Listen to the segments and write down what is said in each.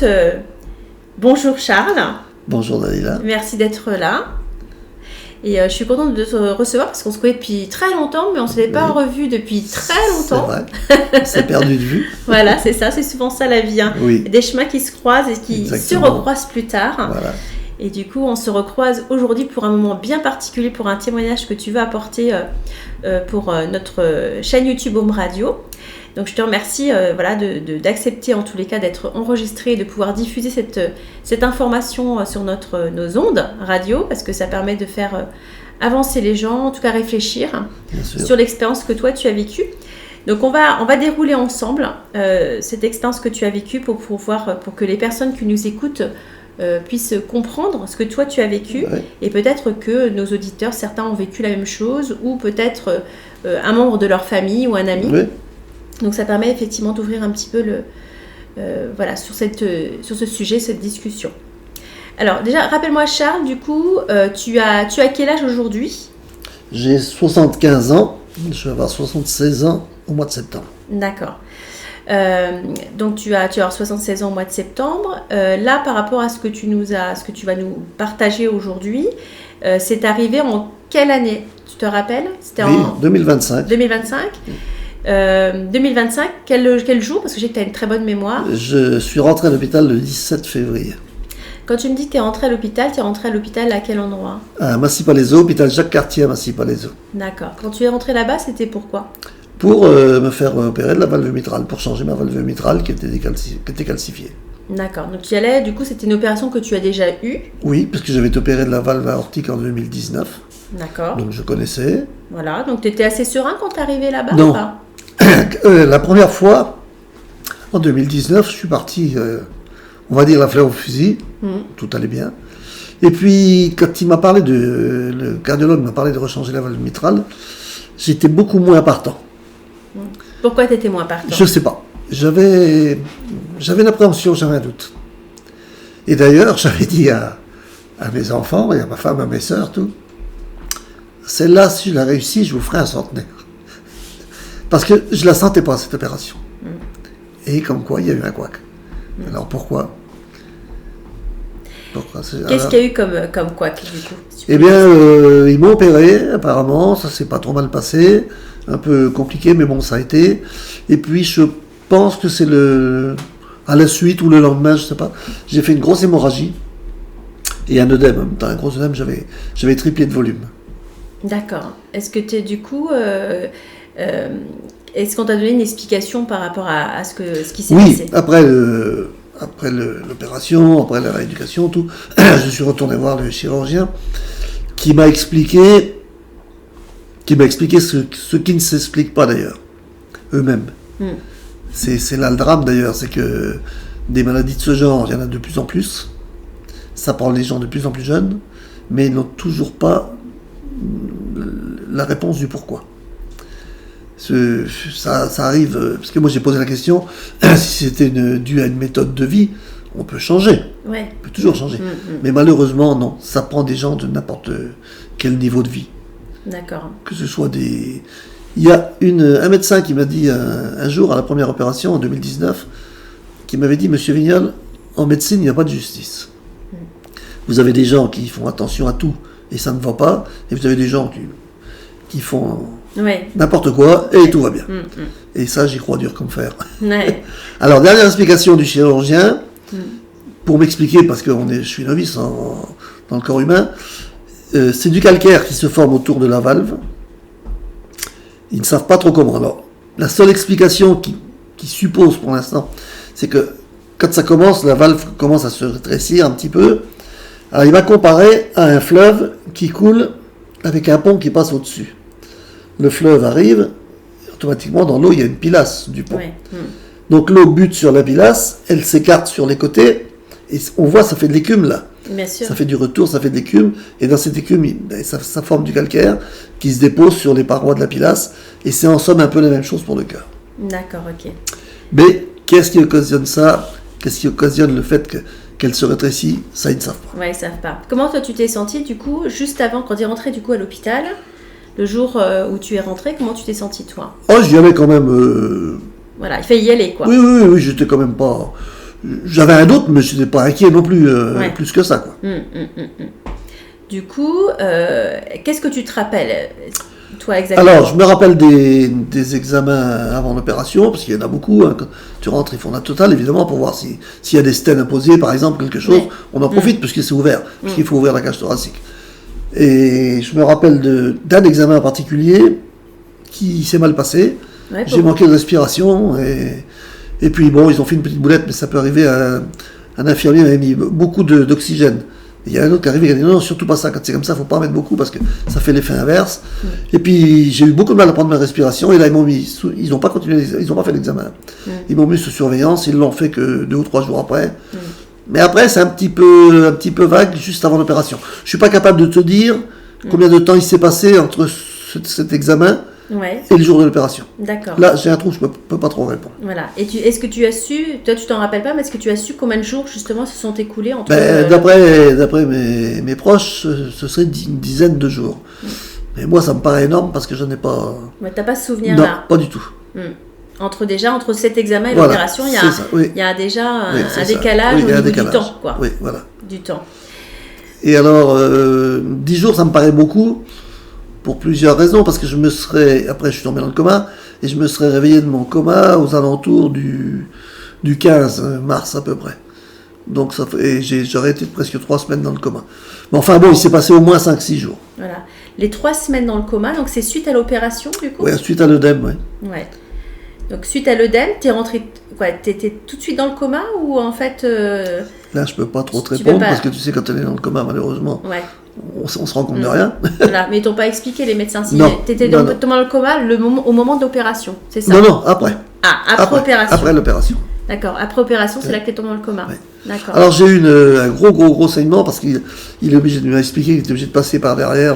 écoute, bonjour Charles. Bonjour Dalila. Merci d'être là. Et je suis contente de te recevoir parce qu'on se connaît depuis très longtemps, mais on ne s'était pas revu depuis très longtemps. C'est vrai, on s'est perdu de vue. Voilà, c'est ça, c'est souvent ça la vie. Hein. Oui. Des chemins qui se croisent et qui se recroisent plus tard. Voilà. Et du coup, on se recroise aujourd'hui pour un moment bien particulier, pour un témoignage que tu veux apporter pour notre chaîne YouTube Home Radio. Donc je te remercie d'accepter en tous les cas d'être enregistré et de pouvoir diffuser cette information sur nos ondes radio, parce que ça permet de faire avancer les gens, en tout cas réfléchir sur l'expérience que toi tu as vécue. Donc on va dérouler ensemble cette expérience que tu as vécue pour que les personnes qui nous écoutent puissent comprendre ce que toi tu as vécu, et peut-être que nos auditeurs, certains ont vécu la même chose, ou peut-être un membre de leur famille ou un ami. Oui. Donc ça permet effectivement d'ouvrir un petit peu sur ce sujet, cette discussion. Alors déjà, rappelle-moi Charles, du coup, tu as quel âge aujourd'hui ? J'ai 75 ans, je vais avoir 76 ans au mois de septembre. D'accord. Donc tu vas avoir 76 ans au mois de septembre. Là, par rapport à ce que tu vas nous partager aujourd'hui, c'est arrivé en quelle année ? Tu te rappelles ? C'était en 2025. 2025 2025, quel jour ? Parce que j'ai que tu as une très bonne mémoire. Je suis rentré à l'hôpital le 17 février. Quand tu me dis que tu es rentré à l'hôpital à quel endroit ? À Massy-Palaiseau, hôpital Jacques-Cartier à Massy-Palaiseau. D'accord. Quand tu es rentré là-bas, c'était pourquoi ? Pour me faire opérer de la valve mitrale, pour changer ma valve mitrale qui était calcifiée. D'accord. Donc tu y allais, du coup c'était une opération que tu as déjà eue ? Oui, parce que j'avais été opéré de la valve aortique en 2019. D'accord. Donc je connaissais. Voilà, donc tu étais assez serein quand tu es arrivé là-bas ? Non. Ou pas ? La première fois, en 2019, je suis parti, on va dire la fleur au fusil, tout allait bien. Et puis, quand le cardiologue m'a parlé de rechanger la valve mitrale, j'étais beaucoup moins partant. Pourquoi tu étais moins partant ? Je ne sais pas. J'avais une appréhension, j'avais un doute. Et d'ailleurs, j'avais dit à mes enfants, et à ma femme, à mes sœurs, tout, celle-là, si je la réussis, je vous ferai un centenaire. Parce que je ne la sentais pas, cette opération. Et comme quoi, il y a eu un couac. Alors pourquoi ? Qu'est-ce qu'il y a eu comme couac, du coup ? Eh bien, ils m'ont opéré, apparemment, ça s'est pas trop mal passé, un peu compliqué, mais bon, ça a été. Et puis, je pense que c'est à la suite ou le lendemain, je ne sais pas, j'ai fait une grosse hémorragie et un œdème. En même temps, un gros œdème, j'avais triplé de volume. D'accord. Est-ce que tu es du coup... est-ce qu'on t'a donné une explication par rapport à ce qui s'est passé ? Oui, après l'opération, après la rééducation, tout, je suis retourné voir le chirurgien qui m'a expliqué ce qui ne s'explique pas d'ailleurs, eux-mêmes. C'est là le drame d'ailleurs, c'est que des maladies de ce genre, il y en a de plus en plus, ça prend les gens de plus en plus jeunes, mais ils n'ont toujours pas la réponse du pourquoi. Ça arrive, parce que moi j'ai posé la question, si c'était dû à une méthode de vie, on peut changer. Ouais. On peut toujours changer. Mais malheureusement, non. Ça prend des gens de n'importe quel niveau de vie. D'accord. Que ce soit des... Il y a un médecin qui m'a dit un jour, à la première opération, en 2019, qui m'avait dit, Monsieur Vignal, en médecine, il n'y a pas de justice. Vous avez des gens qui font attention à tout, et ça ne va pas, et vous avez des gens qui font... n'importe quoi, et tout va bien. Et ça, j'y crois dur comme fer. Ouais. Alors, dernière explication du chirurgien, pour m'expliquer, parce que je suis novice dans le corps humain, c'est du calcaire qui se forme autour de la valve. Ils ne savent pas trop comment. Alors, la seule explication qui suppose pour l'instant, c'est que quand ça commence, la valve commence à se rétrécir un petit peu. Alors, il va comparer à un fleuve qui coule avec un pont qui passe au-dessus. Le fleuve arrive, automatiquement dans l'eau il y a une pilasse du pont. Ouais. Donc l'eau bute sur la pilasse, elle s'écarte sur les côtés, et on voit ça fait de l'écume là. Bien sûr. Ça fait du retour, ça fait de l'écume, et dans cette écume, ça forme du calcaire qui se dépose sur les parois de la pilasse, et c'est en somme un peu la même chose pour le cœur. D'accord, ok. Mais qu'est-ce qui occasionne ça ? Qu'est-ce qui occasionne le fait qu'elle se rétrécit ? Ça, ils ne savent pas. Ouais, ils ne savent pas. Comment toi tu t'es senti du coup, juste avant, quand tu es rentré du coup à l'hôpital ? Le jour où tu es rentré, comment tu t'es senti toi ? Oh, j'y allais quand même. Voilà, il fallait y aller quoi. Oui, j'étais quand même pas. j'avais un doute, mais je n'étais pas inquiet non plus, plus que ça, quoi. Du coup, qu'est-ce que tu te rappelles, toi, exactement? Alors, je me rappelle des examens avant l'opération, parce qu'il y en a beaucoup. Hein. Quand tu rentres, ils font la totale, évidemment, pour voir s'il y a des stènes imposées, par exemple, quelque chose. On en profite, puisque c'est ouvert, puisqu'il faut ouvrir la cage thoracique. Et je me rappelle d'un examen en particulier qui s'est mal passé. J'ai manqué de respiration, et puis, bon, ils ont fait une petite boulette, mais ça peut arriver. Un infirmier m'avait mis beaucoup d'oxygène. Il y a un autre qui arrive et qui a dit non, surtout pas ça, quand c'est comme ça, il ne faut pas en mettre beaucoup parce que ça fait l'effet inverse. Et puis j'ai eu beaucoup de mal à prendre ma respiration, et là ils n'ont pas continué, ils n'ont pas fait l'examen. Ils m'ont mis sous surveillance, ils l'ont fait que 2 ou 3 jours après. Mais après c'est un petit peu vague juste avant l'opération. Je ne suis pas capable de te dire combien de temps il s'est passé entre cet examen et le jour de l'opération. D'accord. Là, j'ai un trou, je ne peux pas trop répondre. Voilà. Et est-ce que tu as su, toi tu t'en rappelles pas, mais est-ce que tu as su combien de jours justement se sont écoulés entre... D'après mes proches, ce serait une dizaine de jours. Mais moi, ça me paraît énorme parce que je n'en ai pas... Mais t'as pas ce souvenir non, là? Non, pas du tout. Entre cet examen et l'opération, il y a déjà un décalage au niveau du temps, quoi. Oui, voilà. Du temps. Et alors, 10 jours, ça me paraît beaucoup. Pour plusieurs raisons, parce que après je suis tombé dans le coma, et je me serais réveillé de mon coma aux alentours du 15 mars à peu près. Donc j'aurais été presque 3 semaines dans le coma. Mais enfin bon, il s'est passé au moins 5-6 jours. Voilà. Les 3 semaines dans le coma, donc c'est suite à l'opération du coup? Oui, suite à l'œdème, oui. Ouais. Donc suite à l'œdème, t'es rentré, t'étais tout de suite dans le coma ou en fait... Là je peux pas trop te répondre, parce que tu sais quand on est dans le coma malheureusement... On se rend compte de rien. Voilà, mais ils t'ont pas expliqué les médecins. Si tu étais dans le coma au moment de l'opération, c'est ça? Non, après. Ah, après opération. Après l'opération. D'accord, après opération, c'est là que tu es tombé dans le coma. Ouais. D'accord. Alors j'ai eu un gros saignement parce qu'il est obligé de m'expliquer qu'il était obligé de passer par derrière.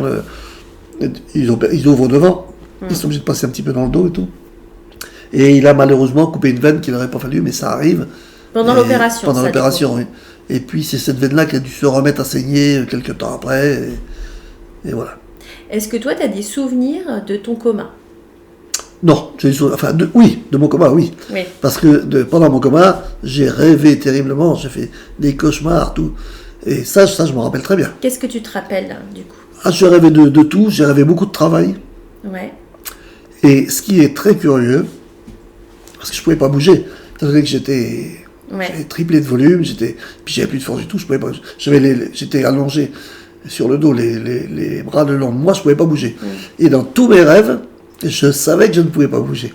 Ils ouvrent devant. Ils sont obligés de passer un petit peu dans le dos et tout. Et il a malheureusement coupé une veine qu'il n'aurait pas fallu, mais ça arrive. Pendant l'opération. Pendant l'opération, oui. Et puis c'est cette veine-là qui a dû se remettre à saigner quelques temps après. Et voilà. Est-ce que toi, tu as des souvenirs de ton coma? Non, oui, de mon coma, oui. Parce que pendant mon coma, j'ai rêvé terriblement, j'ai fait des cauchemars, tout. Et ça je me rappelle très bien. Qu'est-ce que tu te rappelles, du coup? Je rêvais de tout, j'ai rêvé beaucoup de travail. Ouais. Et ce qui est très curieux, parce que je ne pouvais pas bouger, étant donné que j'étais triplé de volume, puis j'avais plus de force du tout, je pouvais pas. J'étais allongé sur le dos, les bras le long de moi, je ne pouvais pas bouger. Et dans tous mes rêves, je savais que je ne pouvais pas bouger.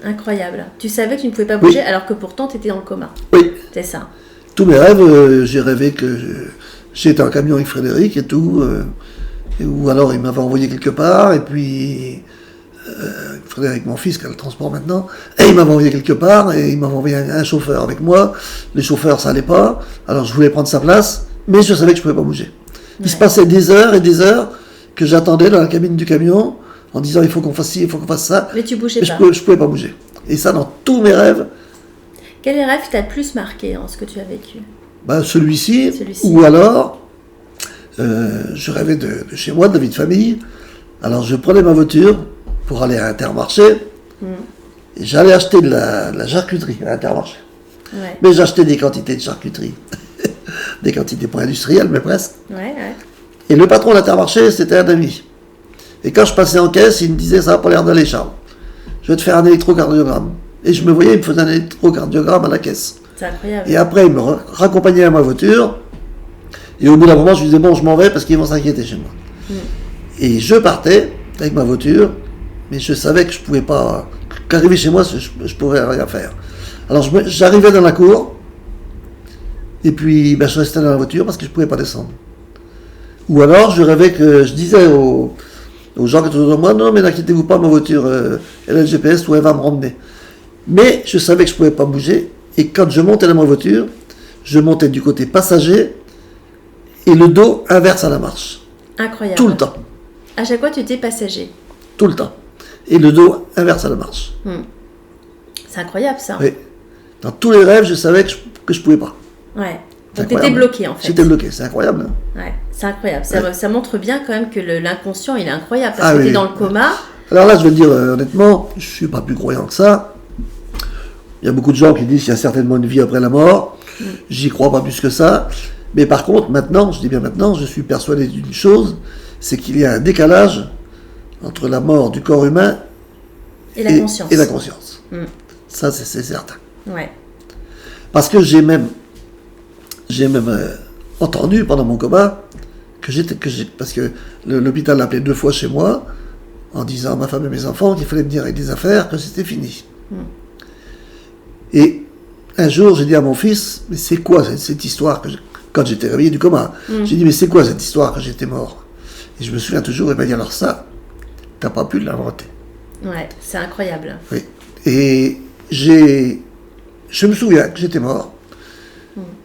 Incroyable. Tu savais que tu ne pouvais pas bouger alors que pourtant tu étais dans le coma. Oui. C'est ça. Tous mes rêves, j'ai rêvé que j'étais en camion avec Frédéric et tout, ou alors il m'avait envoyé quelque part, et puis Frédéric, mon fils, qui a le transport maintenant, et il m'avait envoyé quelque part, et il m'avait envoyé un chauffeur avec moi. Les chauffeurs, ça allait pas, alors je voulais prendre sa place, mais je savais que je pouvais pas bouger. Il se passait des heures et des heures que j'attendais dans la cabine du camion, en disant il faut qu'on fasse ci, il faut qu'on fasse ça. Mais tu bougeais pas. Je pouvais pas bouger. Et ça, dans tous mes rêves. Quel rêve t'a le plus marqué dans ce que tu as vécu? Celui-ci. Ou alors, je rêvais de chez moi, de la vie de famille. Alors je prenais ma voiture pour aller à Intermarché, et j'allais acheter de la charcuterie à Intermarché. Ouais. Mais j'achetais des quantités de charcuterie. Des quantités pas industrielles, mais presque. Ouais. Et le patron d'Intermarché, c'était un ami. Et quand je passais en caisse, il me disait, ça n'a pas l'air d'aller, Charles. Je vais te faire un électrocardiogramme. Et je me voyais, il me faisait un électrocardiogramme à la caisse. C'est incroyable. Et après, il me raccompagnait à ma voiture. Et au bout d'un moment, je lui disais, bon, je m'en vais parce qu'ils vont s'inquiéter chez moi. Et je partais avec ma voiture, mais je savais que je ne pouvais pas... Qu'arriver chez moi, je ne pourrais rien faire. Alors j'arrivais dans la cour, et puis je restais dans la voiture parce que je ne pouvais pas descendre. Ou alors je rêvais que je disais aux gens qui étaient autour de moi, non mais n'inquiétez-vous pas, ma voiture, elle a le GPS, où elle va me ramener. Mais je savais que je ne pouvais pas bouger, et quand je montais dans ma voiture, je montais du côté passager, et le dos inverse à la marche. Incroyable. Tout le temps. À chaque fois, tu étais passager. Tout le temps. Et le dos inverse à la marche. C'est incroyable, ça. Oui. Dans tous les rêves, je savais que je pouvais pas. Ouais. Donc tu étais bloqué, en fait. J'étais bloqué, c'est incroyable. Hein. Ouais, c'est incroyable. Ça montre bien quand même que l'inconscient, il est incroyable. Parce que tu es dans le coma. Alors là, je vais te dire, honnêtement, je suis pas plus croyant que ça. Il y a beaucoup de gens qui disent qu'il y a certainement une vie après la mort. J'y crois pas plus que ça. Mais par contre, maintenant, je dis bien maintenant, je suis persuadé d'une chose, c'est qu'il y a un décalage entre la mort du corps humain et la conscience. Et la conscience. Ça, c'est certain. Ouais. Parce que j'ai même entendu pendant mon coma parce que l'hôpital l'a appelé 2 fois chez moi en disant à ma femme et mes enfants qu'il fallait me dire avec des affaires que c'était fini. Et un jour, j'ai dit à mon fils, mais c'est quoi cette histoire quand j'étais réveillé du coma, j'ai dit, mais c'est quoi cette histoire que j'étais mort? Et je me souviens toujours, il m'a dit, alors ça, t'as pas pu l'inventer. Ouais, c'est incroyable. Oui. Et je me souviens que j'étais mort.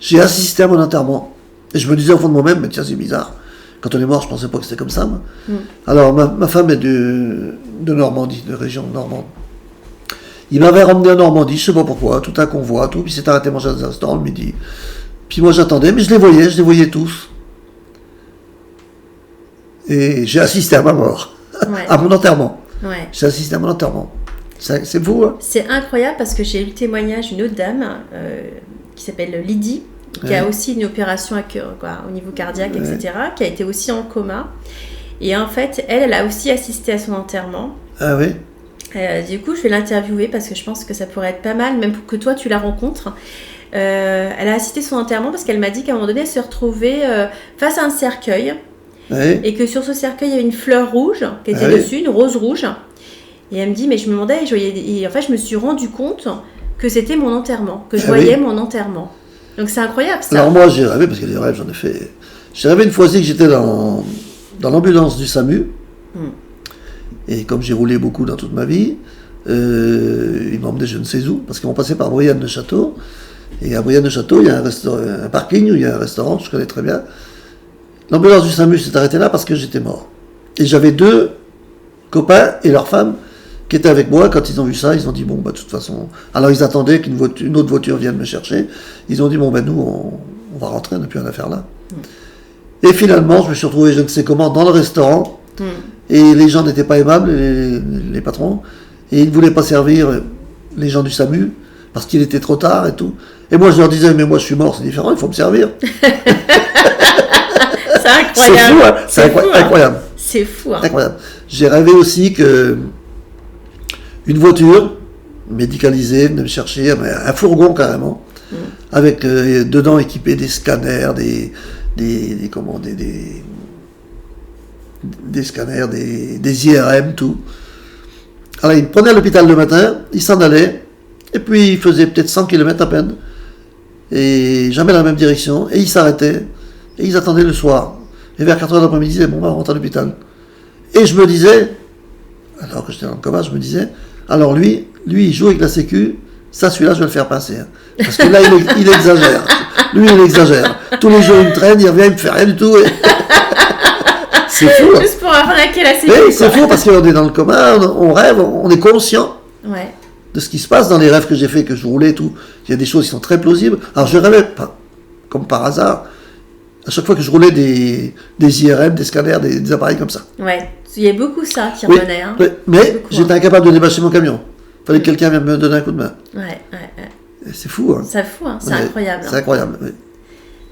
J'ai assisté à mon enterrement. Et je me disais au fond de moi-même, mais tiens, c'est bizarre. Quand on est mort, je pensais pas que c'était comme ça, moi. Alors, ma femme est de Normandie, de région normande. Il m'avait ramené en Normandie, je sais pas pourquoi, tout un convoi, tout, puis il s'est arrêté manger dans un restaurant le midi. Puis moi j'attendais, mais je les voyais tous. Et j'ai assisté à ma mort, à mon enterrement. Ouais. J'ai assisté à mon enterrement. C'est fou, hein? C'est incroyable parce que j'ai eu le témoignage d'une autre dame qui s'appelle Lydie, qui a aussi une opération au niveau cardiaque, etc., qui a été aussi en coma. Et en fait, elle a aussi assisté à son enterrement. Ah oui? Du coup, je vais l'interviewer parce que je pense que ça pourrait être pas mal, même pour que toi, tu la rencontres. Elle a assisté à son enterrement parce qu'elle m'a dit qu'à un moment donné, elle se retrouvait face à un cercueil. Et que sur ce cercueil, il y avait une fleur rouge qui était dessus, une rose rouge. Et elle me dit, mais je me demandais, et en fait, je me suis rendu compte que c'était mon enterrement, que je voyais mon enterrement. Donc c'est incroyable ça. Alors moi, j'ai rêvé, parce que les rêves, j'en ai fait. J'ai rêvé une fois aussi que j'étais dans l'ambulance du SAMU. Et comme j'ai roulé beaucoup dans toute ma vie, ils m'ont emmené je ne sais où, parce qu'ils m'ont passé par Brienne-le-Château. Et à Brienne-le-Château, il y a un parking où il y a un restaurant, je connais très bien. L'ambulance du SAMU s'est arrêtée là parce que j'étais mort. Et j'avais 2 copains et leurs femmes qui étaient avec moi. Quand ils ont vu ça, ils ont dit, bon, bah, de toute façon... Alors, ils attendaient qu'une autre voiture vienne me chercher. Ils ont dit, bon, ben, nous, on va rentrer, on n'a plus rien à faire là. Et finalement, je me suis retrouvé, je ne sais comment, dans le restaurant. Et les gens n'étaient pas aimables, les patrons. Et ils ne voulaient pas servir les gens du SAMU parce qu'il était trop tard et tout. Et moi, je leur disais, mais moi, je suis mort, c'est différent, il faut me servir. C'est incroyable. C'est fou, hein? C'est incroyable. C'est fou, hein? Incroyable. J'ai rêvé aussi que une voiture médicalisée venait me chercher, un fourgon carrément, avec dedans équipé des scanners, des scanners, des IRM, tout. Alors, il me prenait à l'hôpital le matin, il s'en allait, et puis il faisait peut-être 100 km à peine, et jamais dans la même direction, et il s'arrêtait, et ils attendaient le soir. Et vers 4h de l'après-midi, ils disaient, bon, on rentre à l'hôpital. Et je me disais, alors que j'étais dans le coma, je me disais, alors lui, il joue avec la sécu, ça, celui-là, je vais le faire passer. Hein. Parce que là, il exagère. Lui, il exagère. Tous les jours, il me traîne, il revient, il me fait rien du tout. Et... c'est fou. Hein. Juste pour arnaquer la sécu. Oui, c'est fou parce qu'on est dans le coma, on rêve, on est conscient de ce qui se passe dans les rêves que j'ai fait, que je roulais et tout. Il y a des choses qui sont très plausibles. Alors, je rêvais, comme par hasard, à chaque fois que je roulais des IRM, des scanners, des appareils comme ça. Ouais, il y a beaucoup ça qui revenait. Hein. Oui, mais j'étais incapable de débâcher mon camion. Il fallait que quelqu'un vienne me donner un coup de main. Ouais. Et c'est fou. Hein. C'est fou, hein. C'est incroyable. C'est incroyable, oui.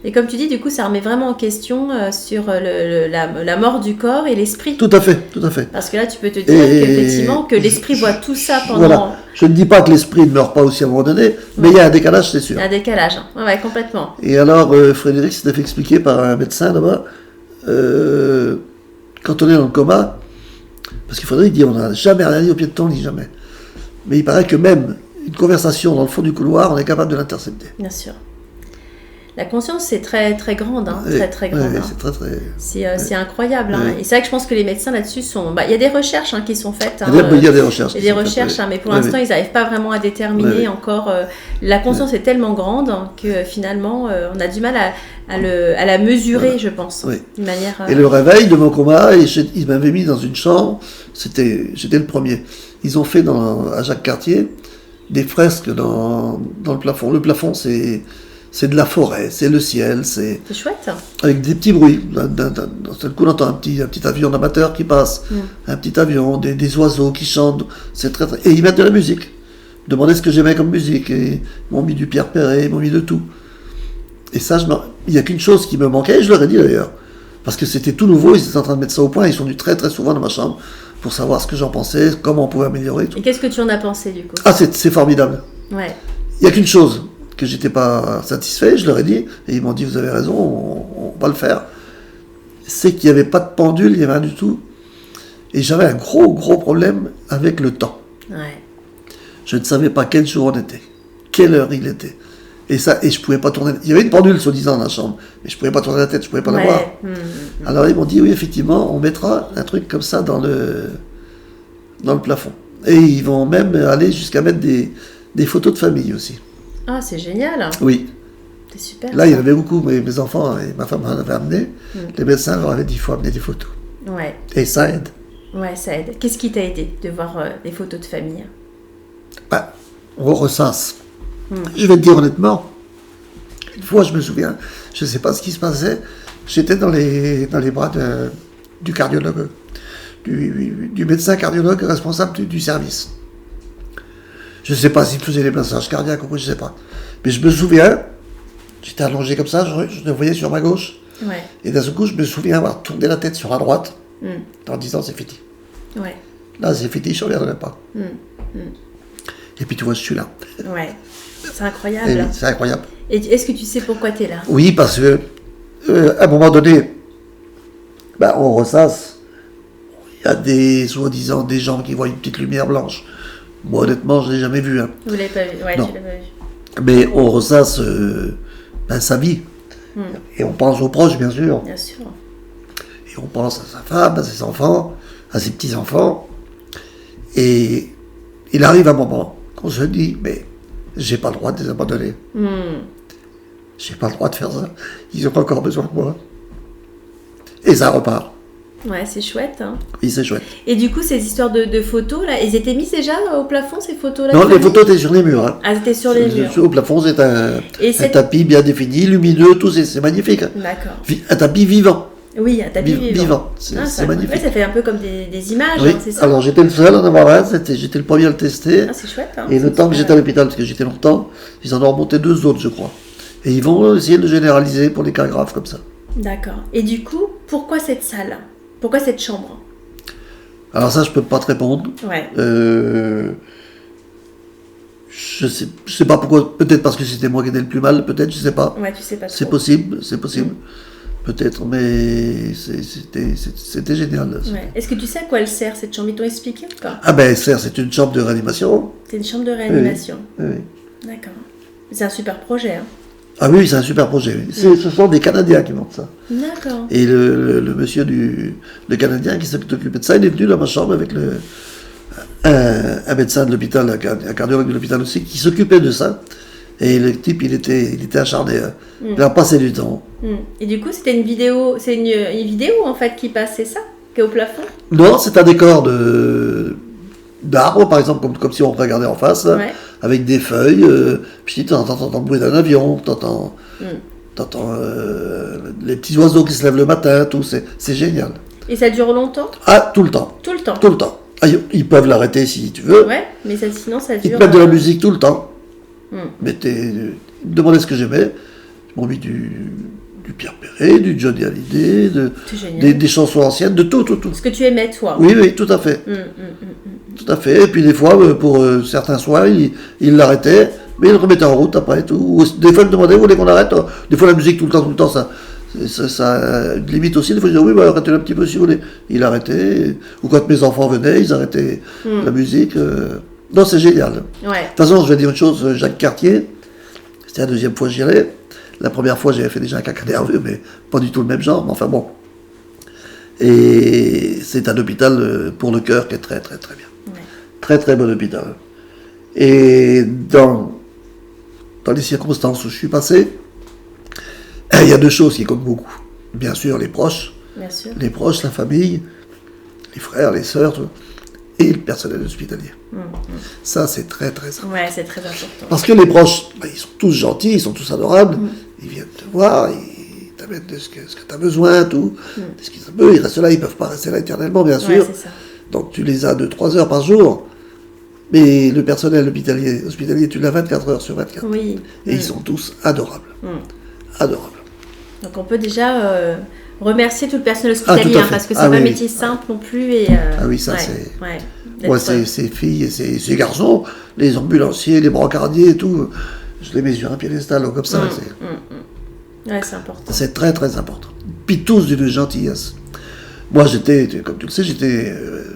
Et comme tu dis, du coup, ça remet vraiment en question sur la mort du corps et l'esprit. Tout à fait. Parce que là, tu peux te dire qu'effectivement, que l'esprit voit tout ça pendant... Voilà. Je ne dis pas que l'esprit ne meurt pas aussi à un moment donné, mais il y a un décalage, c'est sûr. Il y a un décalage, ouais, complètement. Et alors, Frédéric s'était fait expliquer par un médecin là-bas, quand on est dans le coma, parce qu'il faudrait dire, on n'a jamais rien dit au pied de ton lit, jamais. Mais il paraît que même une conversation dans le fond du couloir, on est capable de l'intercepter. Bien sûr. La conscience, c'est très, très grande, hein, très grande. Oui, hein. c'est très, très... C'est incroyable. Hein. Et c'est vrai que je pense que les médecins là-dessus sont... il y a des recherches qui sont faites. Hein, il y a des recherches. Il y a des recherches, mais pour l'instant, ils n'arrivent pas vraiment à déterminer encore... la conscience est tellement grande que finalement, on a du mal à la mesurer, je pense. D'une manière, Et le réveil de mon coma, ils m'avaient mis dans une chambre, j'étais le premier. Ils ont fait à Jacques-Cartier des fresques dans le plafond. Le plafond, c'est de la forêt, c'est le ciel, c'est chouette. Avec des petits bruits. D'un seul coup, on entend un petit avion d'amateur qui passe, un petit avion, des oiseaux qui chantent. C'est très, très... Et ils mettent de la musique. Ils demandaient ce que j'aimais comme musique. Et ils m'ont mis du Pierre Perret, ils m'ont mis de tout. Et ça, il n'y a qu'une chose qui me manquait, et je leur ai dit d'ailleurs. Parce que c'était tout nouveau, ils étaient en train de mettre ça au point, ils sont venus très très souvent dans ma chambre pour savoir ce que j'en pensais, comment on pouvait améliorer. Tout. Et qu'est-ce que tu en as pensé du coup? Ah, c'est formidable. Ouais. Il n'y a qu'une chose que j'étais pas satisfait, je leur ai dit, et ils m'ont dit, vous avez raison, on va le faire. C'est qu'il n'y avait pas de pendule, il n'y avait rien du tout. Et j'avais un gros problème avec le temps. Ouais. Je ne savais pas quel jour on était, quelle heure il était. Et je pouvais pas tourner. Il y avait une pendule, soi-disant, dans la chambre, mais je pouvais pas tourner la tête, je pouvais pas la voir. Alors ils m'ont dit, oui, effectivement, on mettra un truc comme ça dans le plafond. Et ils vont même aller jusqu'à mettre des photos de famille aussi. Ah, c'est génial. Oui. C'est super. Là, il y en avait beaucoup, mes enfants et ma femme en avaient amené. Les médecins leur avaient dit, il faut amener des photos. Ouais. Et ça aide. Ouais, ça aide. Qu'est-ce qui t'a aidé de voir des photos de famille? Bah, on ressasse. Je vais te dire honnêtement, une fois, je me souviens, je ne sais pas ce qui se passait, j'étais dans les bras du cardiologue, du médecin cardiologue responsable du service. Je ne sais pas s'il faisait les massages cardiaques ou quoi, je ne sais pas. Mais je me souviens, j'étais allongé comme ça, je le voyais sur ma gauche. Ouais. Et d'un seul coup, je me souviens avoir tourné la tête sur la droite, en disant c'est fini. Ouais. Là, c'est fini, je ne reviendrai pas. Et puis tu vois, je suis là. Ouais. C'est incroyable. C'est incroyable. Et est-ce que tu sais pourquoi tu es là? Oui, parce que à un moment donné, on ressasse. Il y a soi-disant des gens qui voient une petite lumière blanche. Moi, honnêtement, je ne l'ai jamais vu. Hein. Vous ne l'avez pas vu? Ouais, non. je l'ai pas vu. Mais on ressasse sa vie. Et on pense aux proches, bien sûr. Bien sûr. Et on pense à sa femme, à ses enfants, à ses petits-enfants. Et il arrive un moment qu'on se dit, mais j'ai pas le droit de les abandonner. J'ai pas le droit de faire ça. Ils ont encore besoin de moi. Et ça repart. Ouais, c'est chouette. Hein. Oui, c'est chouette. Et du coup, ces histoires de photos, là, elles étaient mises déjà au plafond, ces photos-là? Non, les photos étaient sur les murs. Hein. Ah, elles étaient sur les murs. Au plafond, c'est un tapis bien défini, lumineux, tout, c'est magnifique. Hein. D'accord. Un tapis vivant. Oui, un tapis vivant. C'est magnifique. Ouais, ça fait un peu comme des images, oui. hein, c'est ça? Alors, j'étais le seul à en avoir un, j'étais le premier à le tester. Ah, c'est chouette. Hein, et le temps que j'étais à l'hôpital, parce que j'étais longtemps, ils en ont remonté 2 autres, je crois. Et ils vont essayer de le généraliser pour les cas graves comme ça. D'accord. Et du coup, pourquoi cette salle? Pourquoi cette chambre? Alors ça, je peux pas te répondre. Ouais. Je sais pas pourquoi. Peut-être parce que c'était moi qui étais le plus mal, peut-être, je sais pas. Ouais, tu sais pas trop. C'est possible. Peut-être, mais c'était génial. Ouais. Est-ce que tu sais à quoi elle sert, cette chambre? Ils t'ont expliqué ou pas? Ah ben, c'est une chambre de réanimation. C'est une chambre de réanimation. Oui. D'accord. C'est un super projet. Hein. Ah oui, c'est un super projet. Ce sont des Canadiens qui montent ça. D'accord. Et le monsieur le Canadien qui s'occupait de ça, il est venu dans ma chambre avec un médecin de l'hôpital, un cardiologue de l'hôpital aussi, qui s'occupait de ça. Et le type, il était acharné. Hein. Il a passé du temps. Et du coup, c'était une vidéo, c'est une vidéo en fait qui passe, c'est ça, qui est au plafond? Non, c'est un décor d'arbres, par exemple, comme si on regardait en face, là, avec des feuilles. Puis t'entends le bruit d'un avion, t'entends les petits oiseaux qui se lèvent le matin, tout. C'est génial. Et ça dure longtemps? Ah, tout le temps. Tout le temps? Tout le temps. Ah, ils peuvent l'arrêter si tu veux. Ouais, mais sinon ça dure... Ils te mettent de la musique tout le temps. Ils me demandaient ce que j'aimais. Ils m'ont mis du Pierre Perret, du Johnny Hallyday, des chansons anciennes, de tout. Ce que tu aimais, toi. Oui, tout à fait. Tout à fait. Et puis des fois, pour certains soirs, ils l'arrêtaient, mais ils le remettaient en route après. Tout. Des fois, ils me demandaient, vous voulez qu'on arrête? Des fois, la musique tout le temps, ça limite aussi. Des fois, ils disaient, oui, arrêtez-le un petit peu si vous voulez. Ils arrêtaient. Ou quand mes enfants venaient, ils arrêtaient la musique. Non, c'est génial. Ouais. De toute façon, je vais dire une chose, Jacques Cartier, c'était la 2e fois que j'y allais. La première fois, j'avais fait déjà un caca nerveux, mais pas du tout le même genre, mais enfin bon. Et c'est un hôpital pour le cœur qui est très, très, très bien. Ouais. Très, très bon hôpital. Et dans les circonstances où je suis passé, il y a 2 choses qui comptent beaucoup. Bien sûr, les proches. Bien sûr. Les proches, la famille, les frères, les sœurs, tout. Et le personnel hospitalier. Ça, c'est très, très important. Ouais, c'est très important. Parce que les proches, ils sont tous gentils, ils sont tous adorables. Ils viennent te voir, ils t'amènent de ce que tu as besoin, tout. Ce qu'ils veulent, ils restent là, ils ne peuvent pas rester là éternellement, bien sûr. C'est ça. Donc tu les as 2-3 heures par jour. Mais le personnel hospitalier, tu l'as 24 heures sur 24. Oui. Et ils sont tous adorables. adorable. Donc on peut déjà remercier tout le personnel hospitalier, tout à fait. parce que c'est Ah pas un oui. métier simple non plus. Et, Ah oui, ça, ouais, c'est- ouais, Moi, d'être- ces filles et ces garçons, les ambulanciers, les brancardiers et tout, je les mets sur un piédestal comme ça. Ouais, c'est important. C'est très très important. Puis tous d'une gentillesse. Moi, comme tu le sais,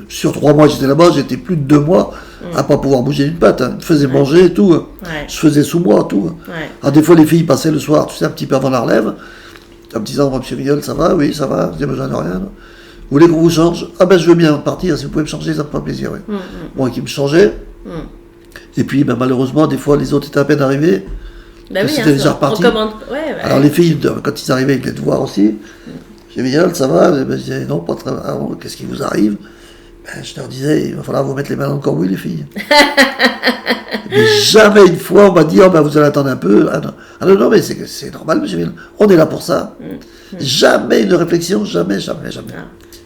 sur 3 mois, j'étais là-bas, j'étais plus de 2 mois à pas pouvoir bouger d'une patte. Hein. Je faisais manger et tout. Ouais. Je faisais sous moi, tout. Ouais. Alors, des fois, les filles passaient le soir, tu sais, un petit peu avant la relève, en me disant, monsieur Viol, ça va? Oui, ça va, j'ai besoin de rien. Vous voulez qu'on vous change? Ah ben, je veux bien partir, si vous pouvez me changer, ça me fera plaisir. Oui. Bon, qui me changeait. Et puis, ben, malheureusement, des fois, les autres étaient à peine arrivés. Bah oui, C'était déjà reparti. Ouais, bah, Alors, les filles, quand ils arrivaient, ils venaient te voir aussi. J'ai dit, Viol, ça va? Ben, je disais, non, pas très bien. Qu'est-ce qui vous arrive? Ben, je leur disais, il va falloir vous mettre les mains dans le cambouis, les filles. Mais jamais une fois on m'a dit, oh, ben, vous allez attendre un peu. Ah non, mais c'est normal, monsieur Viol. On est là pour ça. Jamais une réflexion, jamais.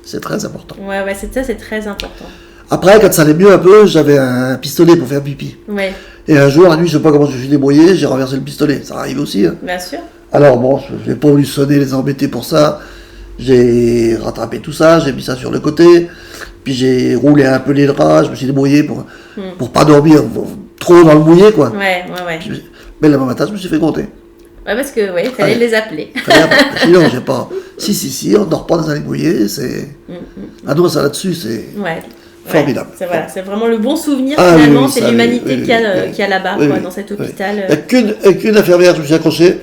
C'est très important. Ouais, c'est très important. Après, quand ça allait mieux un peu, j'avais un pistolet pour faire pipi. Ouais, Et un jour, la nuit, je sais pas comment je me suis débrouillé, j'ai renversé le pistolet. Ça arrive aussi. Hein. bien sûr. Alors bon, je n'ai pas voulu sonner, les embêter pour ça. J'ai rattrapé tout ça, j'ai mis ça sur le côté. Puis j'ai roulé un peu les draps, je me suis débrouillé pour pas dormir trop dans le mouillé, quoi. Ouais. Mais le matin, je me suis fait compter. Ouais, parce que, il fallait les appeler. Sinon, j'ai pas. Si, on dort pas dans un lit mouillé, c'est. Ah non, ça là-dessus, c'est. Ouais. Formidable. C'est vraiment le bon souvenir, Ah, finalement, oui, c'est ça, l'humanité oui, qu'il y a, oui, qu'il y a là-bas, oui, quoi, oui, dans cet oui. hôpital. Il n'y a qu'une infirmière, je me suis accroché.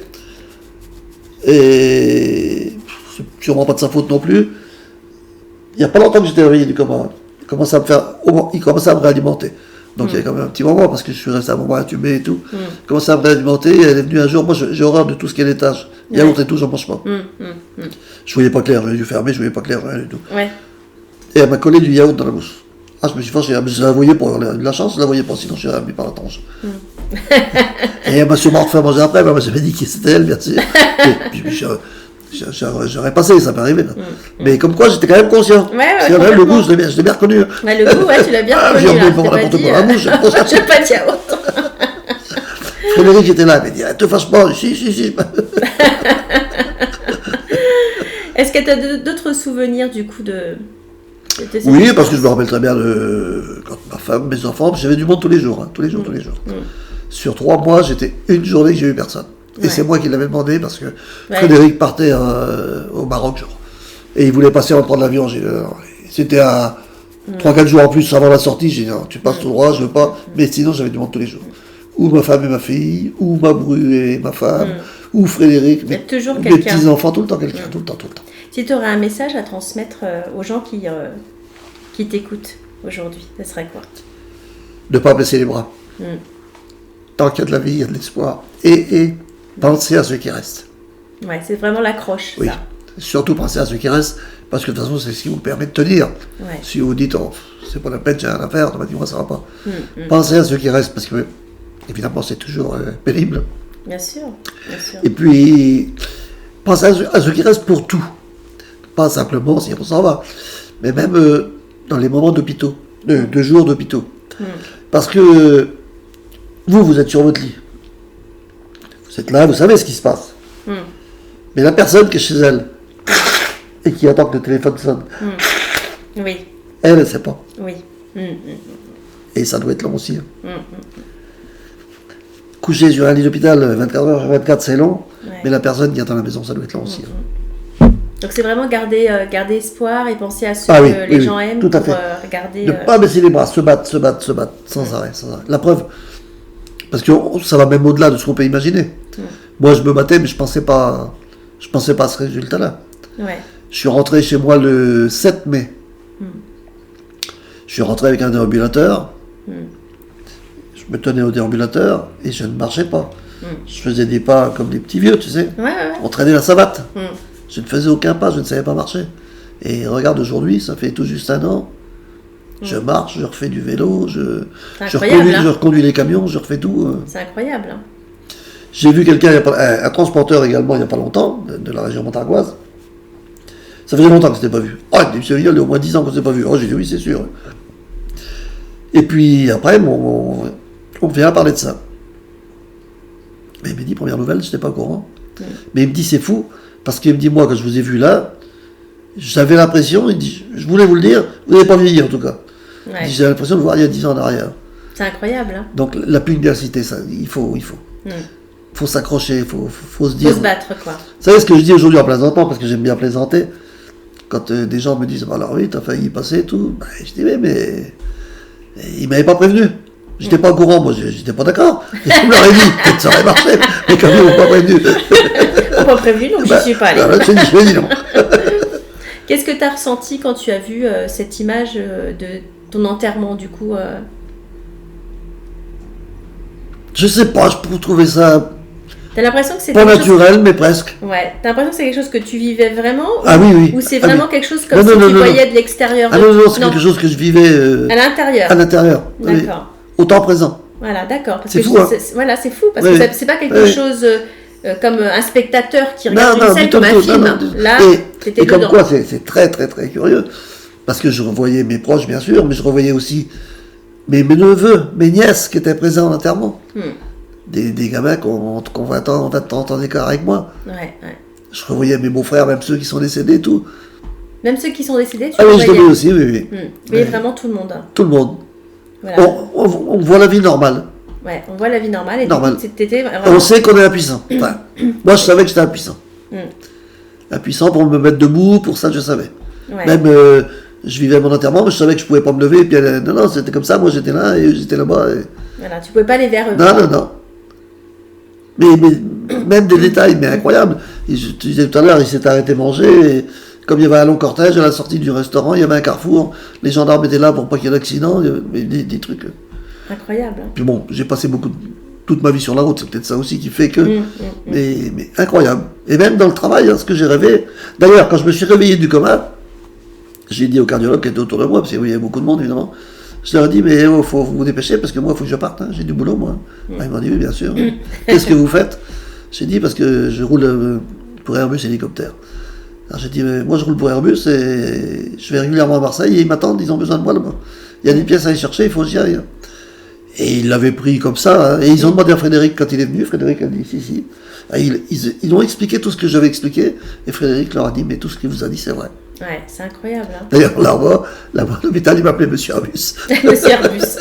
Et c'est sûrement pas de sa faute non plus. Il n'y a pas longtemps que j'étais réveillé du coma. Il commençait à me réalimenter. Donc il y a quand même un petit moment, parce que je suis resté un moment intubé et tout. Il commençait à me réalimenter, et elle est venue un jour. Moi, j'ai horreur de tout ce qui est laitage. Yaourt et tout, j'en mange pas. Je voyais pas clair, j'avais dû fermer, je voyais pas clair, rien du tout. Ouais. Et elle m'a collé du yaourt dans la bouche. Ah, je me suis fâché, je la voyais pour avoir de la chance, je la voyais pas, sinon je serais mis par la tronche. Et elle m'a sûrement refait manger après, mais moi j'avais dit que c'était elle, bien sûr. Et puis j'aurais passé, ça peut arriver. Là. Mais comme quoi, j'étais quand même conscient. Ouais, Même le goût, je l'ai bien reconnu. Ouais, le goût, tu l'as bien reconnu. J'ai là, pas t'as n'importe dit, quoi dans la bouche. j'ai pas de yaourt. Frédéric était là, il m'a dit, te fâche pas, si. Est-ce que tu as d'autres souvenirs, du coup, de tes Oui, expériences? parce que je me rappelle très bien quand ma femme, mes enfants, j'avais du monde tous les jours. Tous les jours. Sur 3 mois, j'étais une journée que j'ai eu personne. Et c'est moi qui l'avais demandé parce que Frédéric partait au Maroc, genre. Et il voulait passer avant de prendre l'avion. C'était à 3-4 jours en plus avant la sortie. J'ai dit non, tu passes tout droit, je veux pas. Mais sinon, j'avais du monde tous les jours. Ou ma femme et ma fille, ou ma bru et ma femme, ou Frédéric. Il y a toujours mes quelqu'un. petits-enfants, tout le temps, quelqu'un, tout le temps. Si tu aurais un message à transmettre aux gens qui t'écoutent aujourd'hui, ce serait quoi? Ne pas baisser les bras. Tant qu'il y a de la vie, il y a de l'espoir. Et penser à ceux qui restent. Ouais, c'est vraiment l'accroche, Oui. ça. Surtout penser à ceux qui restent, parce que de toute façon, c'est ce qui vous permet de tenir. Ouais. Si vous dites, oh, c'est pas la peine, j'ai rien à faire, moi ça va pas. Pensez à ceux qui restent, parce que, évidemment, c'est toujours pénible. Bien sûr. Et puis, pensez à ceux qui restent pour tout. Pas simplement si on s'en va, mais même dans les moments d'hôpitaux, de jours d'hôpitaux. Parce que vous êtes sur votre lit. Vous êtes là, vous savez ce qui se passe. Mais la personne qui est chez elle et qui attend que le téléphone sonne, Oui. elle ne sait pas. Oui. Et ça doit être long aussi. Coucher sur un lit d'hôpital 24 heures sur 24, c'est long, mais la personne qui attend à la maison, ça doit être long aussi. Donc c'est vraiment garder espoir et penser à ceux que les gens aiment tout à pour fait. regarder... Ne pas baisser les bras, se battre, sans arrêt. La preuve, parce que ça va même au-delà de ce qu'on peut imaginer. Moi, je me battais, mais je pensais pas à ce résultat-là. Ouais. Je suis rentré chez moi le 7 mai. Je suis rentré avec un déambulateur. Je me tenais au déambulateur et je ne marchais pas. Je faisais des pas comme des petits vieux, tu sais. Ouais. On traînait la savate. Je ne faisais aucun pas, je ne savais pas marcher. Et regarde, aujourd'hui, ça fait tout juste 1 an. Je marche, je refais du vélo, je reconduis les camions, je refais tout. C'est incroyable. Hein. J'ai vu quelqu'un, un transporteur également, il n'y a pas longtemps, de la région montargoise. Ça faisait longtemps que je ne s'était pas vu. Oh, il dit, il y a au moins 10 ans qu'on ne s'est pas vu. Oh, j'ai dit oui, c'est sûr. Et puis après, on vient à parler de ça. Mais il m'a dit, première nouvelle, je n'étais pas au courant. Mais il me dit, c'est fou, parce qu'il me dit, moi, quand je vous ai vu là, j'avais l'impression, il dit, je voulais vous le dire, vous n'avez pas vieilli en tout cas. Ouais. J'ai l'impression de vous voir il y a 10 ans en arrière. C'est incroyable. Hein. Donc la pugnacité, ça, il faut. Faut s'accrocher, faut se dire. Faut se battre, quoi. Vous savez ce que je dis aujourd'hui en plaisantant, parce que j'aime bien plaisanter, quand des gens me disent, bah, alors oui, t'as failli y passer et tout, bah, je dis, mais il m'avait pas prévenu. J'étais pas au courant, moi j'étais pas d'accord. Et je me l'aurais dit, peut-être ça aurait marché, mais quand même, ils m'ont pas prévenu. On m'a pas prévenu, donc bah, je suis pas allée. Bah, je dis non. Qu'est-ce que tu as ressenti quand tu as vu cette image de ton enterrement, du coup Je sais pas, je peux trouver ça T'as l'impression que c'est pas naturel, mais presque. Ouais, t'as l'impression que c'est quelque chose que tu vivais vraiment Ah oui. Ou c'est vraiment quelque chose comme non, si non, tu non, voyais de l'extérieur Ah non, c'est quelque chose que je vivais à l'intérieur. À l'intérieur. D'accord. Oui. Au temps présent. Voilà, d'accord. Parce c'est que fou, hein. Voilà, c'est fou, parce Oui. que c'est pas quelque chose comme un spectateur qui regarde une scène du comme un tout, film. non, Là, t'étais et comme dedans. quoi, c'est très, très, très curieux. Parce que je revoyais mes proches, bien sûr, mais je revoyais aussi mes neveux, mes nièces qui étaient présents à l'enterrement. Des gamins qui ont 20 ans, 30 ans d'écart avec moi. Ouais. Je revoyais mes beaux-frères, même ceux qui sont décédés et tout. Même ceux qui sont décédés, tu Ah oui, les je les voyais. voyais aussi, oui. Tu voyais vraiment tout le monde. Tout le monde. Voilà. On voit la vie normale. Ouais, on voit la vie normale et Normal. du coup, t'étais vraiment... On sait qu'on est impuissant. Enfin, moi, je savais que j'étais impuissant. Impuissant pour me mettre debout, pour ça, je savais. Ouais. Même, je vivais mon enterrement, mais je savais que je pouvais pas me lever. Et puis, non, c'était comme ça. Moi, j'étais là et j'étais là-bas. Et... Voilà, tu pouvais pas aller vers eux. Non. Mais même des détails, mais incroyables. Et je te disais tout à l'heure, il s'est arrêté manger. Et comme il y avait un long cortège à la sortie du restaurant, il y avait un carrefour. Les gendarmes étaient là pour pas qu'il y ait d'accident. Des trucs. Incroyable. Hein. Puis bon, j'ai passé toute ma vie sur la route, c'est peut-être ça aussi qui fait que... Mais incroyable. Et même dans le travail, ce que j'ai rêvé... D'ailleurs, quand je me suis réveillé du coma, j'ai dit au cardiologue qui était autour de moi, parce qu'il y avait beaucoup de monde, évidemment, je leur ai dit, mais il faut vous dépêcher, parce que moi, il faut que je parte, j'ai du boulot, moi. Ils m'ont dit, oui, bien sûr. Qu'est-ce que vous faites? J'ai dit, parce que je roule pour Airbus Hélicoptère. Alors j'ai dit, mais moi, je roule pour Airbus, et je vais régulièrement à Marseille, et ils m'attendent, ils ont besoin de moi, là-bas. Il y a des pièces à aller chercher, il faut que j'y aille. Et ils l'avaient pris comme ça, et ils ont demandé à Frédéric quand il est venu, Frédéric a dit si. Et ils ont expliqué tout ce que j'avais expliqué, et Frédéric leur a dit, mais tout ce qu'il vous a dit, c'est vrai. Ouais, c'est incroyable. Hein. D'ailleurs, là-bas, à l'hôpital, il m'appelait Monsieur Arbus. Monsieur Arbus.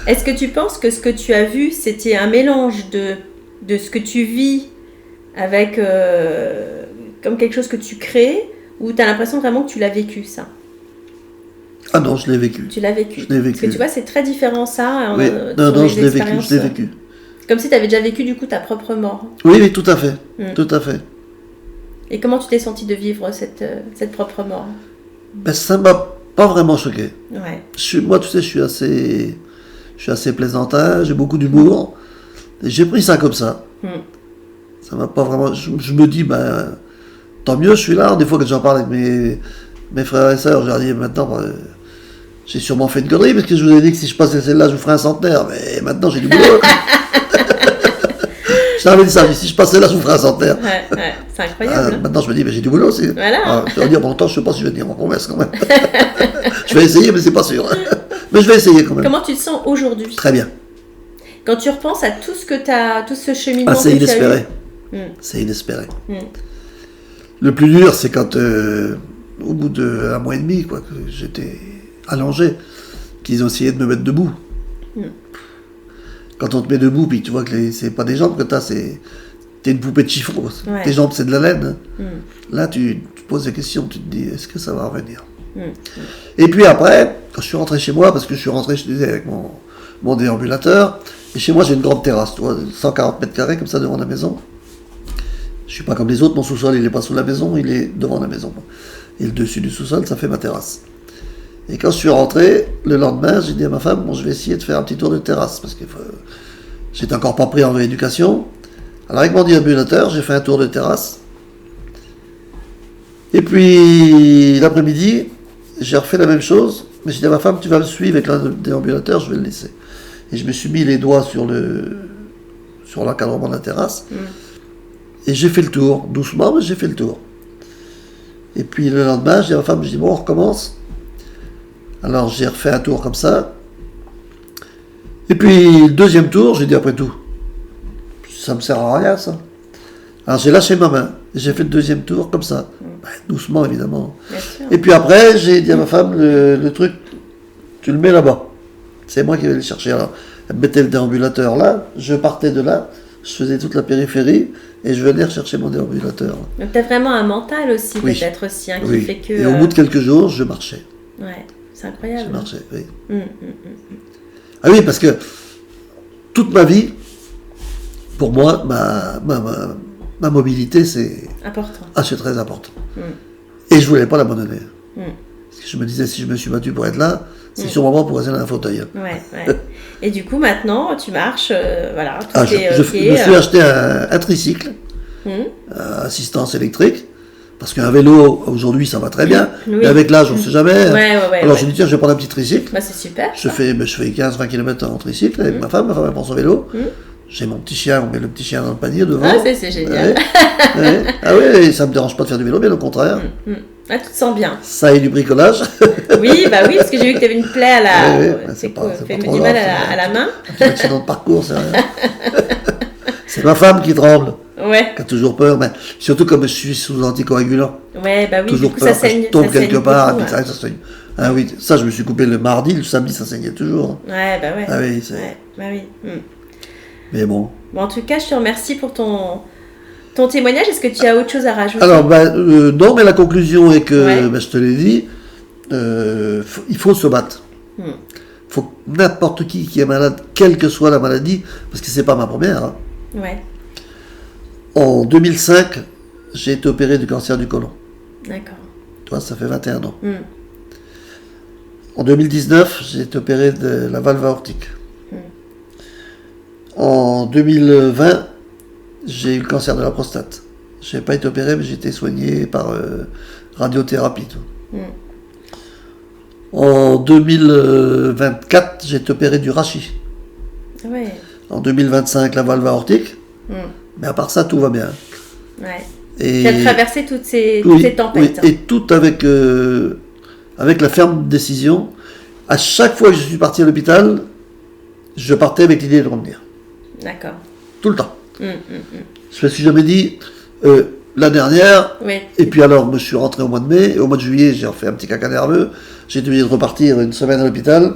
Est-ce que tu penses que ce que tu as vu, c'était un mélange de ce que tu vis avec comme quelque chose que tu crées, ou tu as l'impression vraiment que tu l'as vécu, ça? Ah non, je l'ai vécu. Tu l'as vécu. Je l'ai vécu. Parce que tu vois, c'est très différent ça. Oui. Non, je l'ai vécu. Comme si tu avais déjà vécu du coup ta propre mort. Oui, tout à fait. Tout à fait. Et comment tu t'es senti de vivre cette propre mort? Ben, ça m'a pas vraiment choqué. Ouais. Moi, tu sais, je suis assez plaisantin, j'ai beaucoup d'humour. Et j'ai pris ça comme ça. Ça m'a pas vraiment... Je me dis, ben, tant mieux, je suis là. Des fois, quand j'en parle avec mes frères et sœurs, je leur dis, maintenant... j'ai sûrement fait une connerie, parce que je vous ai dit que si je passais celle-là, je vous ferais un centenaire. Mais maintenant, j'ai du boulot. Je t'avais dit ça, mais si je passais là, je vous ferais un centenaire. Ouais, c'est incroyable. Maintenant, je me dis, mais j'ai du boulot aussi. Voilà. Je vais dire, bon, temps, je sais pas si je vais tenir ma promesse quand même. Je vais essayer, mais c'est pas sûr. Mais je vais essayer quand même. Comment tu te sens aujourd'hui? Très bien. Quand tu repenses à tout ce que tout ce cheminement que c'est tu inespéré. as eu. C'est inespéré. Le plus dur, c'est quand, au bout d'1 mois et demi, quoi, que j'étais allongé, qu'ils ont essayé de me mettre debout. Quand on te met debout, puis tu vois que c'est pas des jambes que t'es une poupée de chiffon. Ouais. Tes jambes, c'est de la laine. Là, tu te poses des questions, tu te dis, est-ce que ça va revenir? Et puis après, quand je suis rentré chez moi, parce que je suis rentré, je te disais, avec mon déambulateur, et chez moi, j'ai une grande terrasse, tu vois, 140 mètres carrés, comme ça, devant la maison. Je suis pas comme les autres, mon sous-sol, il est pas sous la maison, il est devant la maison. Et le dessus du sous-sol, ça fait ma terrasse. Et quand je suis rentré, le lendemain, j'ai dit à ma femme, bon, je vais essayer de faire un petit tour de terrasse, parce que j'étais encore pas pris en rééducation. Alors avec mon déambulateur, j'ai fait un tour de terrasse. Et puis, l'après-midi, j'ai refait la même chose, mais j'ai dit à ma femme, tu vas me suivre avec le déambulateur, je vais le laisser. Et je me suis mis les doigts sur l'encadrement de la terrasse, et j'ai fait le tour, doucement, mais j'ai fait le tour. Et puis le lendemain, j'ai dit à ma femme, je dis, bon, on recommence. Alors j'ai refait un tour comme ça. Et puis le deuxième tour, j'ai dit après tout, ça me sert à rien ça. Alors j'ai lâché ma main, j'ai fait le deuxième tour comme ça, doucement évidemment. Bien sûr. Et puis après, j'ai dit à ma femme, le truc, tu le mets là-bas. C'est moi qui vais le chercher. Alors, elle mettait le déambulateur là, je partais de là, je faisais toute la périphérie et je venais rechercher mon déambulateur. Donc tu as vraiment un mental aussi, Oui. peut-être aussi, hein, qui Oui. fait que... Et au bout de quelques jours, je marchais. Ouais, c'est incroyable. Je marchais, oui. Hum. Ah oui, parce que toute ma vie, pour moi, ma mobilité, c'est Important. c'est très important. Mm. Et je voulais pas l'abandonner. Mm. Parce que je me disais, si je me suis battu pour être là, c'est sûrement pour rester dans un fauteuil. Ouais. Et du coup, maintenant, tu marches, voilà, tout Je est me ok. suis acheté un tricycle, Hum. assistance électrique, parce qu'un vélo, aujourd'hui, ça va très bien, Oui. mais avec l'âge, on ne sait jamais. Ouais. Alors je me dis, tiens, je vais prendre un petit tricycle. Bah, c'est super. Je fais 15-20 km en tricycle avec ma femme elle prend son vélo. J'ai mon petit chien, on met le petit chien dans le panier devant. Ah, c'est génial. Ouais. Ah oui, ça me dérange pas de faire du vélo, bien au contraire. Ah, tu te sens bien. Ça et du bricolage. Oui, parce que j'ai vu que tu avais une plaie à la... Oui, c'est pas- quoi c'est fait pas trop du mal grave, à la main. Un petit accident de parcours, c'est rien. C'est ma femme qui tremble, Ouais. qui a toujours peur, mais surtout comme je suis sous anticoagulant. Ouais, bah oui, Toujours du coup, peur ça que saigne. je tombe ça saigne quelque part, beaucoup, et puis ça saigne. Ah oui, ça je me suis coupé le mardi, le samedi ça saignait toujours. Ouais, bah ouais. Ah oui, c'est... Ouais, bah oui. Mais bon. Bon, en tout cas, je te remercie pour ton témoignage. Est-ce que tu as autre chose à rajouter? Alors, non, mais la conclusion est que, Ouais. je te l'ai dit, il faut se battre. Faut que n'importe qui est malade, quelle que soit la maladie, parce que c'est pas ma première. Hein. Ouais, En 2005, j'ai été opéré du cancer du côlon. d'accord. Toi, ça fait 21 ans. En 2019, j'ai été opéré de la valve aortique. En 2020, j'ai eu le cancer de la prostate. Je n'ai pas été opéré, mais j'ai été soigné par radiothérapie. Tout. En 2024, j'ai été opéré du rachis. Ouais, En 2025, la valve aortique. Mais à part ça, tout va bien. ouais. Et Tu as traversé toutes ces tempêtes. oui, et tout avec la ferme décision. À chaque fois que je suis parti à l'hôpital, je partais avec l'idée de revenir. D'accord. Tout le temps. Je me suis jamais dit, la dernière, Oui. et puis alors je suis rentré au mois de mai, et au mois de juillet, j'ai refait un petit caca nerveux, j'ai été obligé de repartir une semaine à l'hôpital.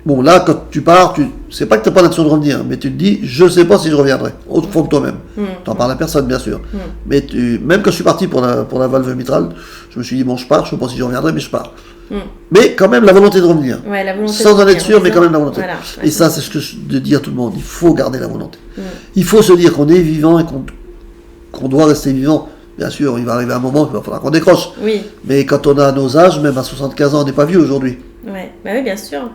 Bon, là, quand tu pars, c'est pas que tu n'as pas l'intention de revenir, mais tu te dis, je sais pas si je reviendrai, au fond de toi-même. T'en parles à personne, bien sûr. Mais même quand je suis parti pour la valve mitrale, je me suis dit, bon, je pars, je sais pas si je reviendrai, mais je pars. Mais quand même, la volonté de revenir. Ouais, la volonté Sans de en être revenir, sûr, mais quand même la volonté. Voilà. Et ça, c'est ce que je dis à tout le monde, il faut garder la volonté. Il faut se dire qu'on est vivant et qu'on doit rester vivant. Bien sûr, il va arriver un moment qu'il va falloir qu'on décroche. Oui. Mais quand on a nos âges, même à 75 ans, on n'est pas vieux aujourd'hui. Ouais. Bah oui, bien sûr.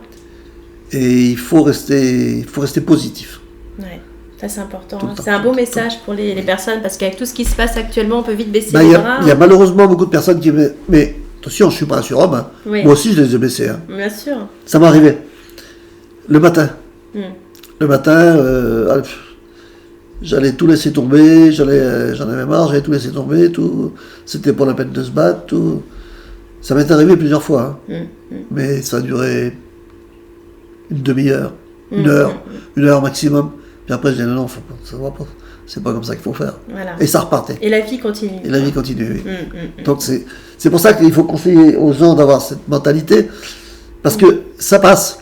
Et il faut rester positif. Ouais. Ça, c'est important. Tout le temps, C'est un tout beau le message pour les personnes parce qu'avec tout ce qui se passe actuellement, on peut vite baisser Ben, les il bras. y a malheureusement beaucoup de personnes qui... Mais attention, je ne suis pas un surhomme. Hein. Oui. Moi aussi, je les ai baissés. Hein. Bien sûr. Ça m'est arrivé. Le matin. Le matin, j'allais tout laisser tomber. J'en avais marre, j'allais tout laisser tomber. Tout. C'était pas la peine de se battre. Tout. Ça m'est arrivé plusieurs fois. Hein. Mais ça a duré une demi-heure, une heure maximum. Puis après, je dis non, faut pas, ça va pas. C'est pas comme ça qu'il faut faire. Voilà. Et ça repartait. Et la vie continue. Et la vie continue, oui. Donc c'est pour ça qu'il faut conseiller aux gens d'avoir cette mentalité, parce que ça passe.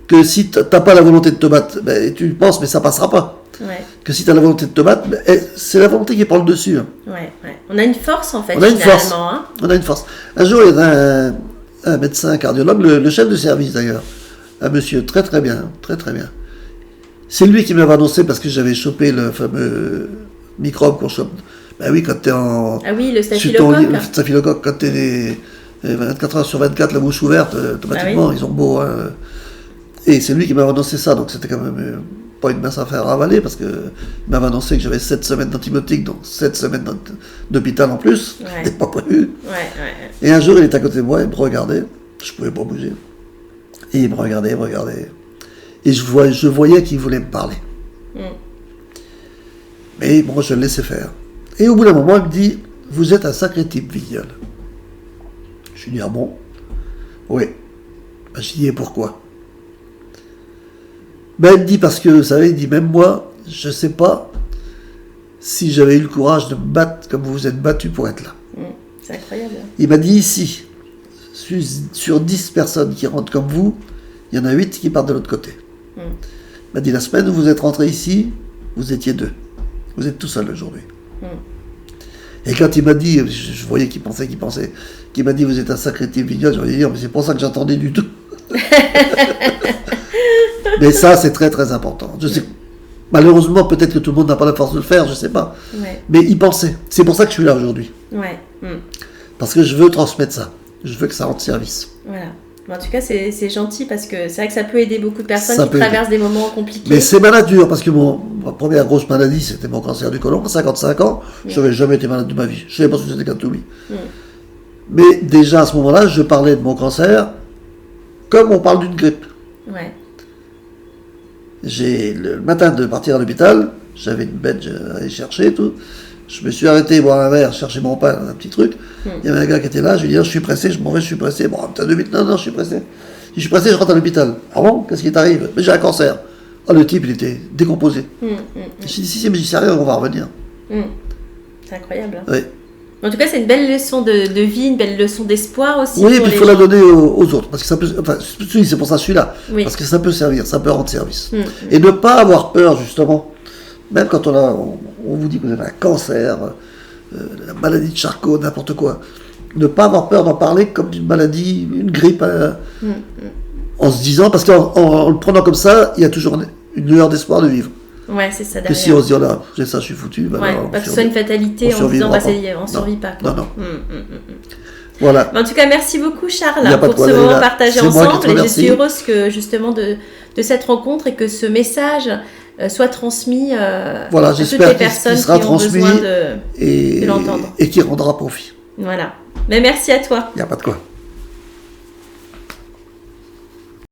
Que si tu n'as pas la volonté de te battre, ben, tu penses, mais ça passera pas. Ouais. Que si tu as la volonté de te battre, ben, c'est la volonté qui prend le dessus. Hein. Ouais. On a une force en fait, On a une force. Hein. On a une force. Un jour, il y a un médecin, un cardiologue, le chef de service d'ailleurs, un monsieur très très bien, très très bien. C'est lui qui m'avait annoncé, parce que j'avais chopé le fameux microbe qu'on chope. Ben oui, quand tu es en... Ah oui, le sur ton staphylocoque. lit, le staphylocoque, quand tu es 24 heures sur 24, la bouche ouverte, automatiquement, ils ont beau... Hein. Et c'est lui qui m'avait annoncé ça, donc c'était quand même pas une mince affaire à avaler, parce qu'il m'avait annoncé que j'avais 7 semaines d'antibiotiques, donc 7 semaines d'hôpital en plus. Ouais. C'était pas prévu. Ouais. Et un jour, il était à côté de moi, il me regardait, je pouvais pas bouger. Et il me regardait. Et je voyais qu'il voulait me parler. Mais bon, je le laissais faire. Et au bout d'un moment, il me dit, vous êtes un sacré type, Vignol. Je lui dis, ah bon? Oui. Ben, je dis, et pourquoi? Ben, il me dit, parce que, vous savez, il dit, même moi, je sais pas si j'avais eu le courage de me battre comme vous vous êtes battu pour être là. C'est incroyable. Il m'a dit ici, sur 10 personnes qui rentrent comme vous, il y en a 8 qui partent de l'autre côté. Il m'a dit la semaine où vous êtes rentrés ici, vous étiez 2. Vous êtes tout seul aujourd'hui. Et quand il m'a dit, je voyais qu'il pensait, qu'il m'a dit vous êtes un sacré type Vignolle, je lui ai dit mais c'est pour ça que j'attendais du tout. Mais ça c'est très très important. Je sais, malheureusement peut-être que tout le monde n'a pas la force de le faire, je sais pas. Ouais. Mais il pensait. C'est pour ça que je suis là aujourd'hui. Ouais. Parce que je veux transmettre ça. Je veux que ça rende service. Voilà. En tout cas, c'est gentil parce que c'est vrai que ça peut aider beaucoup de personnes Ça qui traversent des moments compliqués. Mais c'est malade dur parce que ma première grosse maladie, c'était mon cancer du côlon à 55 ans. Je n'avais jamais été malade de ma vie. Je ne savais pas ce que c'était qu'un toubib. Mais déjà à ce moment-là, je parlais de mon cancer comme on parle d'une grippe. Ouais. Le matin de partir à l'hôpital, j'avais une bête, j'allais chercher tout. Je me suis arrêté boire un verre, chercher mon pain, un petit truc. Il y avait un gars qui était là, je lui ai dit, je suis pressé, je m'en vais, je suis pressé. Bon, putain, 2 minutes, non, je suis pressé. Je suis pressé, je rentre à l'hôpital. Ah bon, qu'est-ce qui t'arrive? Mais j'ai un cancer. Ah, le type, il était décomposé. Je lui ai dit, si, mais j'y sais rien, on va revenir. C'est incroyable. Oui. En tout cas, c'est une belle leçon de vie, une belle leçon d'espoir aussi. Oui, puis il faut la donner aux autres. Parce que ça peut. Enfin, c'est pour ça que je suis là. Oui. Parce que ça peut servir, ça peut rendre service. Et ne pas avoir peur, justement. Même quand on vous dit que vous avez un cancer, la maladie de Charcot, n'importe quoi. Ne pas avoir peur d'en parler comme d'une maladie, une grippe. En se disant, parce qu'en le prenant comme ça, il y a toujours une lueur d'espoir de vivre. Ouais, c'est ça derrière. Que si on se dit, oh là, j'ai ça, je suis foutu. Bah ouais, non, pas que ce soit une fatalité en disant, bah, on ne survit pas. Quoi. Non. Voilà. Mais en tout cas, merci beaucoup Charles pour ce moment partagé ensemble. Et je suis heureuse que justement de cette rencontre et que ce message soit transmis à toutes les personnes qui ont besoin de l'entendre. Et qui rendra profit. Voilà. Mais merci à toi. Il n'y a pas de quoi.